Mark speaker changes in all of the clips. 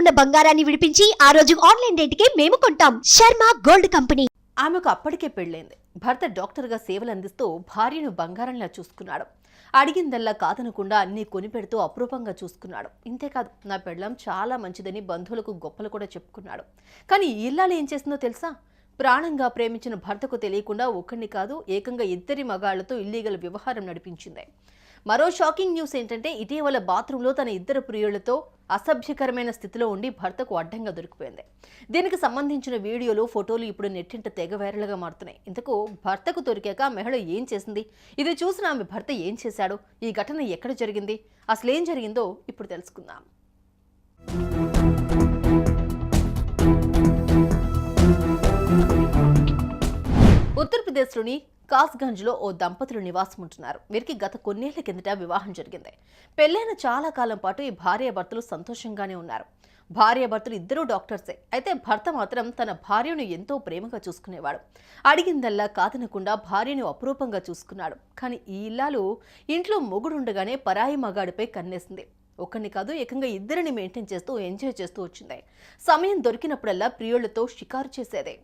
Speaker 1: ఉన్న బంగారాన్ని విడిపించి ఆ రోజు ఆన్లైన్ రేటుకే మేము కొంటాం. Sharma gold company.
Speaker 2: ఆమెకు అప్పటికే పెళ్ళైంది. భర్త డాక్టర్గా సేవలు అందిస్తూ భార్యను బంగారంలా చూసుకున్నాడు. అడిగిందల్లా కాదనకుండా అన్నీ కొనిపెడుతూ అపురూపంగా చూసుకున్నాడు. ఇంతేకాదు, నా పెళ్ళం చాలా మంచిదని బంధువులకు గొప్పలు కూడా చెప్పుకున్నాడు. కానీ ఇల్లాలు ఏం చేసిందో తెలుసా? ప్రాణంగా ప్రేమించిన భర్తకు తెలియకుండా ఒక్కడిని కాదు, ఏకంగా 2 మగాళ్లతో ఇల్లీగల్ వ్యవహారం నడిపించింది. మరో షాకింగ్ న్యూస్ ఏంటంటే, ఇటీవల బాత్రూంలో తన 2 ప్రియులతో అసభ్యకరమైన స్థితిలో ఉండి భర్తకు అడ్డంగా దొరికిపోయింది. దీనికి సంబంధించిన వీడియోలు, ఫోటోలు ఇప్పుడు నెట్టింట తెగ వైరల్గా మారుతున్నాయి. ఇంతకు భర్తకు దొరికాక మహిళ ఏం చేసింది? ఇది చూసిన ఆమె భర్త ఏం చేశాడు? ఈ ఘటన ఎక్కడ జరిగింది? అసలేం జరిగిందో ఇప్పుడు తెలుసుకుందాం. ఉత్తరప్రదేశ్లోని కాస్గంజ్లో ఓ దంపతులు నివాసం ఉంటున్నారు. వీరికి గత కొన్నేళ్ల కిందట వివాహం జరిగింది. పెళ్లైన చాలా కాలం పాటు ఈ భార్యాభర్తలు సంతోషంగానే ఉన్నారు. భార్యాభర్తలు ఇద్దరూ డాక్టర్సే. అయితే భర్త మాత్రం తన భార్యను ఎంతో ప్రేమగా చూసుకునేవాడు. అడిగిందల్లా కాదనకుండా భార్యను అపురూపంగా చూసుకున్నాడు. కానీ ఈ ఇల్లాలు ఇంట్లో మొగుడుండగానే పరాయి మగాడిపై కన్నేసింది. ఒక్కడిని కాదు, ఏకంగా 2ని మెయింటైన్ చేస్తూ ఎంజాయ్ చేస్తూ వచ్చింది. సమయం దొరికినప్పుడల్లా ప్రియులతో షికారు చేసేదే.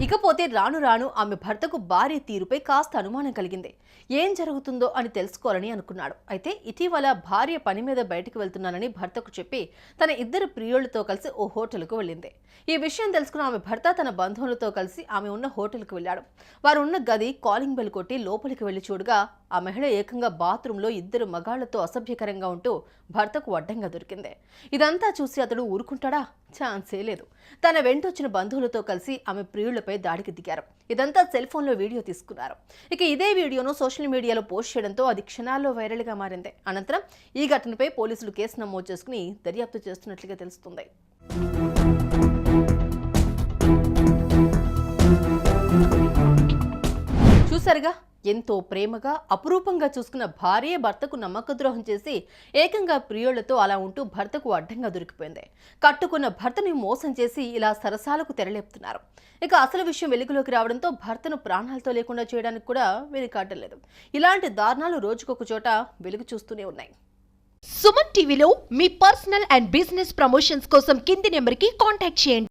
Speaker 2: ఇకపోతే రాను రాను ఆమె భర్తకు భార్య తీరుపై కాస్త అనుమానం కలిగింది. ఏం జరుగుతుందో అని తెలుసుకోవాలని అనుకున్నాడు. అయితే ఇటీవల భార్య పని మీద బయటకు వెళ్తున్నానని భర్తకు చెప్పి తన 2 ప్రియులతో కలిసి ఓ హోటల్కు వెళ్ళింది. ఈ విషయం తెలుసుకున్న ఆమె భర్త తన బంధువులతో కలిసి ఆమె ఉన్న హోటల్కు వెళ్ళాడు. వారు ఉన్న గది కాలింగ్ బెల్ కొట్టి లోపలికి వెళ్లి చూడగా ఆ మహిళ ఏకంగా బాత్రూంలో 2 మగాళ్లతో అసభ్యకరంగా ఉంటూ భర్తకు అడ్డంగా దొరికింది. ఇదంతా చూసి అతడు ఊరుకుంటాడా? ఛాన్సే లేదు. తన వెంటొచ్చిన బంధువులతో కలిసి ఆమె ప్రియులపై దాడికి దిగారు. ఇదంతా సెల్ ఫోన్లో వీడియో తీసుకున్నారు. ఇక ఇదే వీడియోను సోషల్ మీడియాలో పోస్ట్ చేయడంతో అది క్షణాల్లో వైరల్గా మారింది. అనంతరం ఈ ఘటనపై పోలీసులు కేసు నమోదు చేసుకుని దర్యాప్తు చేస్తున్నట్లుగా తెలుస్తుంది. చూసారుగా, ఎంతో ప్రేమగా అపురూపంగా చూసుకున్న భార్య భర్తకు నమ్మక ద్రోహం చేసి ఏకంగా ప్రియులతో అలా ఉంటూ భర్తకు అడ్డంగా దొరికిపోయింది. కట్టుకున్న భర్తని మోసం చేసి ఇలా సరసాలకు తెరలేపుతున్నారు. ఇక అసలు విషయం వెలుగులోకి రావడంతో భర్తను ప్రాణాలతో లేకుండా చేయడానికి కూడా వెనుకాడలేదు. ఇలాంటి దారుణాలు రోజుకొక చోట వెలుగు చూస్తూనే ఉన్నాయి.
Speaker 1: సుమన్ టీవీలో మీ పర్సనల్ అండ్ బిజినెస్ ప్రమోషన్స్ కోసం కింది నెంబర్కి కాంటాక్ట్ చేయండి.